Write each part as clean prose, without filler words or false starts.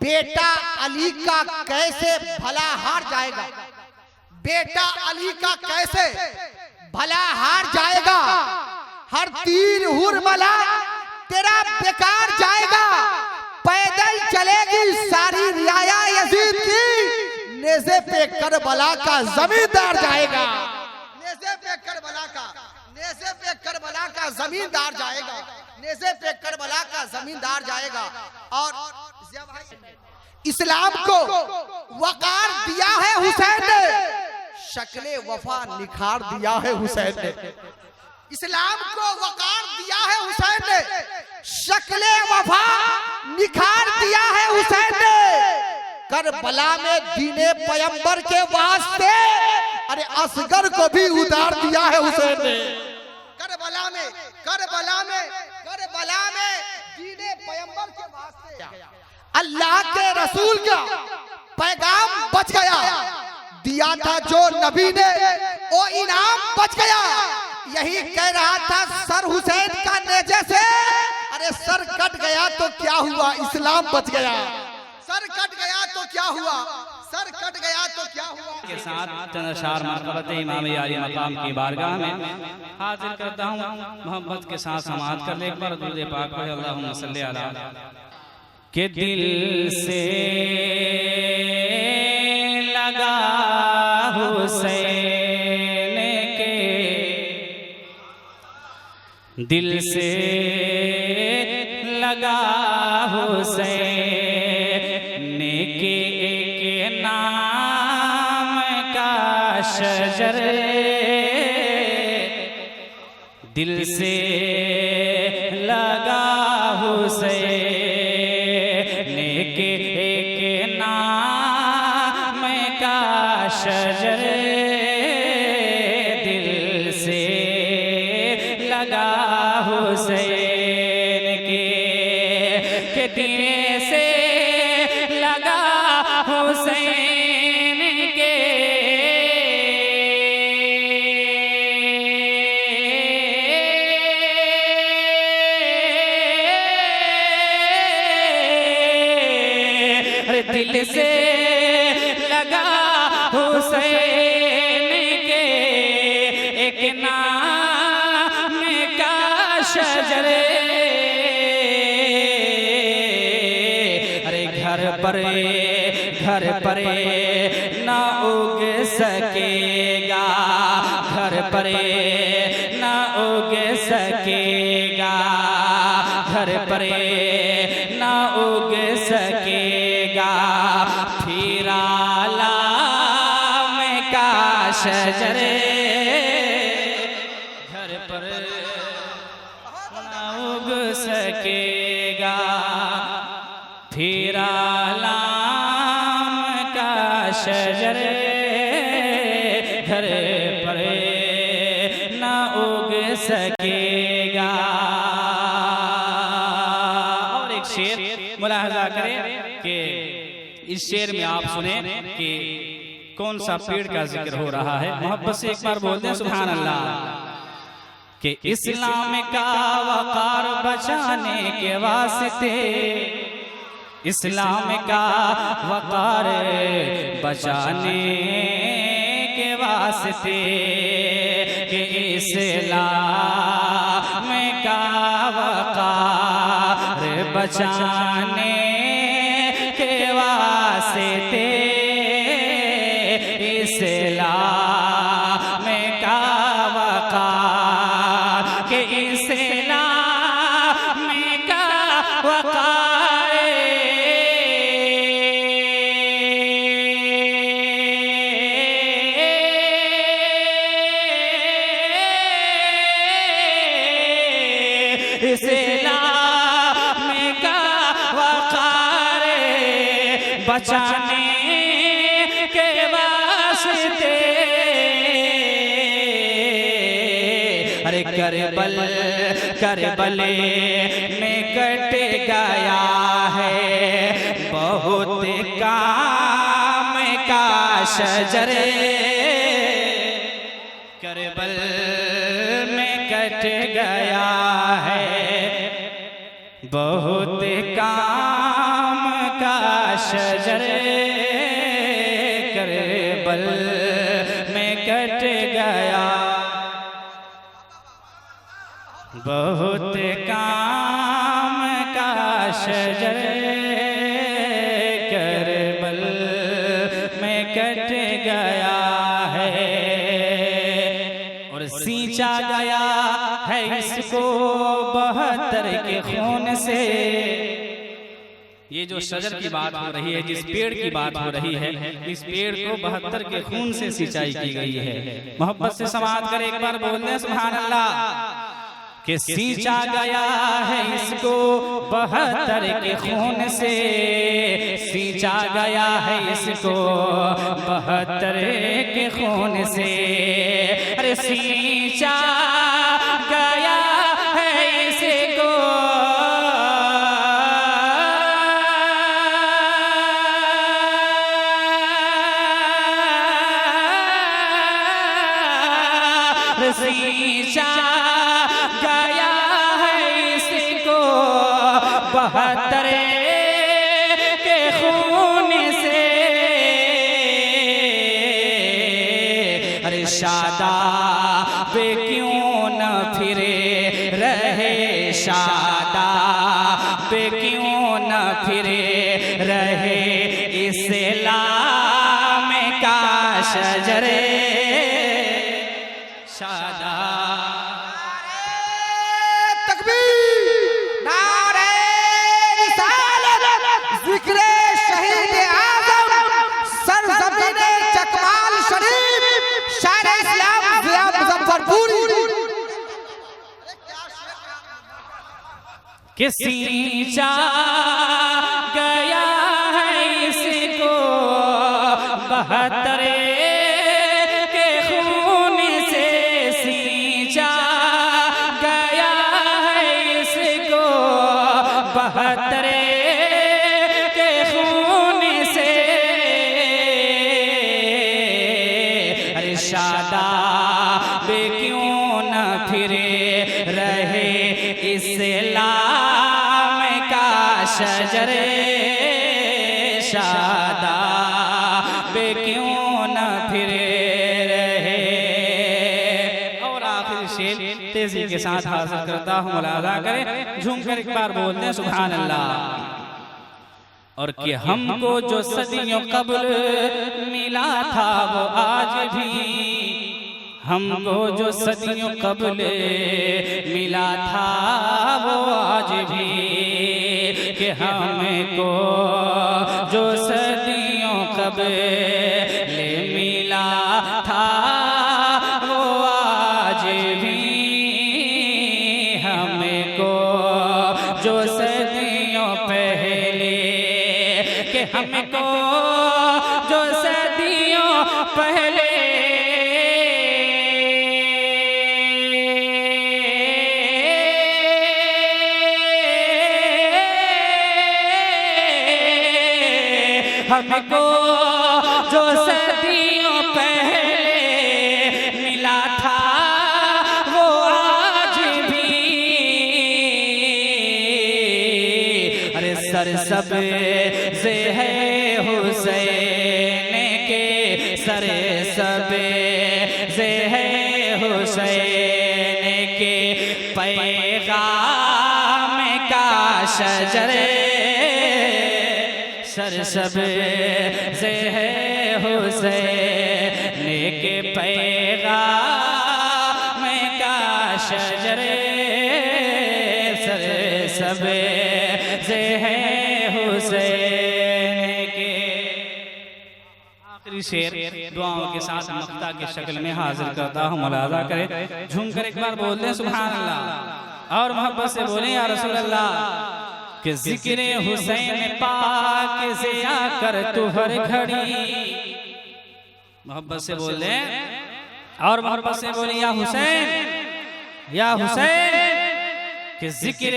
बेटा अली का कैसे भला हार जाएगा, बेटा अली का कैसे भला हार जाएगा, हर तीर हुरमला तेरा बेकार जाएगा, पैदल चलेगी सारी रियाया यजीद की, नेज़े पे करबला का जमींदार जाएगा, नेज़े पे करबला का, नेज़े पे करबला का जमींदार जाएगा, नेज़े पे करबला का जमींदार जाएगा। और इस्लाम को वकार दिया है हुसैन ने, शक्ले वफा निखार दिया है हुसैन ने, इस्लाम को वकार दिया है हुसैन ने, शक्ले वफा निखार दिया है हुसैन ने, करबला में दीने पैगंबर के वास्ते अरे असगर को भी उतार दिया है हुसैन ने, करबला में, करबला में, करबला में दीने पैगंबर के वास्ते अल्लाह के रसूल का पैगाम बच गया, दिया था जो नबी ने वो इनाम बच गया। यही कह रहा था सर हुसैन का नेज़े से, अरे सर कट गया तो क्या हुआ, इस्लाम बच गया, सर कट गया तो क्या हुआ, सर कट गया तो क्या हुआ। के साथ चंद्रशार मरतबत इमाम आली मकाम की बारगाह में हाजिर करता हूँ, मोहब्बत के साथ समाअत कर ले एक बार दुरूद पाक पढ़े अल्लाहुम्मा सल्ली अला के दिल से लगा हुसैन के, दिल से लगा हुसैन के एक नाम का शजर, दिल से लगा हुसैन के एक नाम का शजर, दिल से लगा हुसैन के दिल से लगा हुसैन के, दिल से लगा हुसैन के एक नाम का शजर, अरे घर पर ना उग सकेगा, घर पर ना उग सकेगा, घर पर ना उग सकेगा, फिर आलम का शजर, घर पर ना उग सकेगा, फिर आलम का शजर, घर पर ना उग सकेगा। और एक शेर मुलाहजा करें कि इस शेर में आप सुने कि कौन सा पेड़ का जिक्र हो रहा है, मोहब्बत से एक बार बोलते हैं सुभान अल्लाह। कि इस्लाम का वकार बचाने के वास्ते, इस्लाम का वकार बचाने के वास्ते, कि इस्लाम का वकार बचाने के वास्ते, इस्लाम का वकार, के इस्लाम का वकार, इस्लाम का वकार बचाने के वास्ते, अरे करबल में कट गया है बहुत काम का शजर, करबल में कट गया है बहुत काम का शजर करबल में कट गया, बहुत काम का शजर करबल में कट गया है, और सींचा गया है इसको 72 के खून से। ये जो शजर की बात हो रही है, जिस पेड़ की बात हो रही है, इस पेड़ को 72 के खून से सिंचाई की गई है। मोहब्बत से समाअत कर एक बार बोल दें सुभान अल्लाह। कि सींचा गया है इसको 72 के खून से, सींचा गया है इसको 72 के खून से, अरे सींचा गया है इसको सींचा गया है इसको 72 के खून से, अरे शादाब क्यों न फिरे रहे, शादाब क्यों न फिरे रहे इस्लाम का शजरे कि सींचा गया है इसको 72 के खून से, सींचा गया है इसको 72 के खून से, अरे शादाब क्यों न फिरे रहे इस्लाम का शजर, शादाब क्यों न फिरे रहे। और आखिरी शेर तेजी के साथ हासिल करता हूँ, मुलाजा करें, झूमकर एक बार बोलते हैं सुभान अल्लाह। और कि हमको जो सदियों कब्ल मिला था वो आज भी, हमको जो सदियों कब्ल मिला था वो आज भी, कि हमको जो सदियों कब्ल मिला था वो आज भी, हमको जो सदियों पहले, कि हमको जो सदियों पहले हमको जो सदियों पहले मिला था वो आज भी, अरे सरसब से है हुसैन के, सरसब से है हुसैन के पैगाम का शजर, सरसब से है हुसैन के पैगाम का शजर, सरसब से है हुसैन के। आखिरी शेर दुआओं के साथ मक्ता की शक्ल में हाजिर करता हूँ, मुलाजा करें, झूमकर एक बार बोल दें सुभान अल्लाह, और मोहब्बत से बोलें या रसूल अल्लाह। कि जिक्र हुसैन पाक से आकर तू हर घड़ी, मोहब्बत से बोले और मोहब्बत से बोले या हुसैन, या हुसैन। कि जिक्र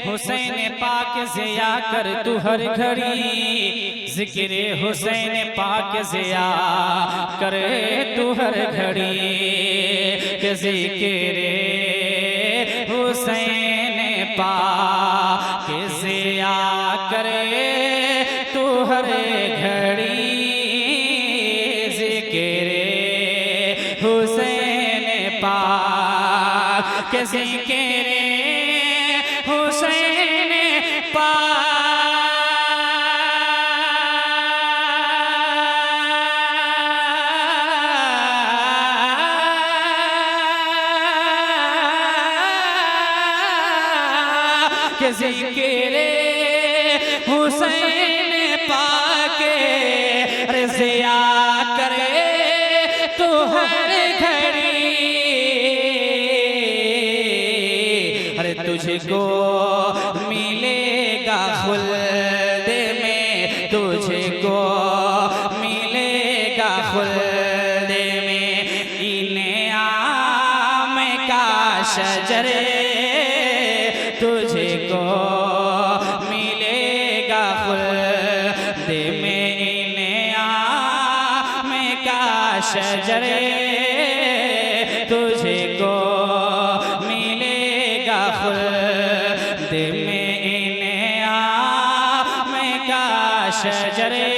हुसैन पाक से आकर तू हर घड़ी, जिक्र हुसैन पाक से आकर तू हर घड़ी, कि जिक्र हुसैन पाक से आकर तू हर घड़ी ज़िक्र हुसैन पाक के ज़िक्र हुसैन पाक के ज़िक्र हुसैन पाक रज़िया करे तो हर घड़ी। अरे तुझको मिलेगा खुल्द में, तुझको मिलेगा खुल्द में इनाम का शजरे, तुझको मिलेगा खुल्द में इनाम का शजरे, तुझको मिलेगा खुल्द में इनाम का शजरे,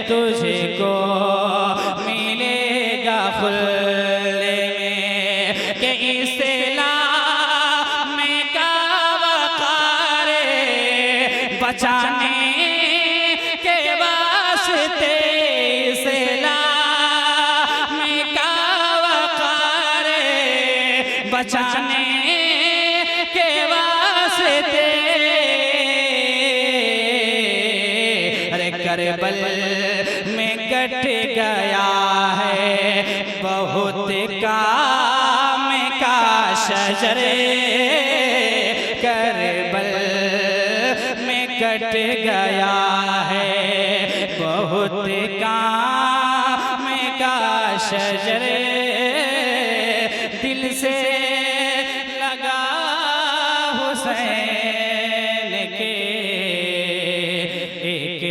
तुझको मिलेगा खुल्द में कि इस्लाम का वक़ार बचाने के वास्ते, इस्लाम का वक़ार बचाने के वास्ते। अरे करबल में कट गया है बहुत काम का शजरे, करबल में कट गया है बहुत काम का शजरे। दिल से लगा हुसैन के एक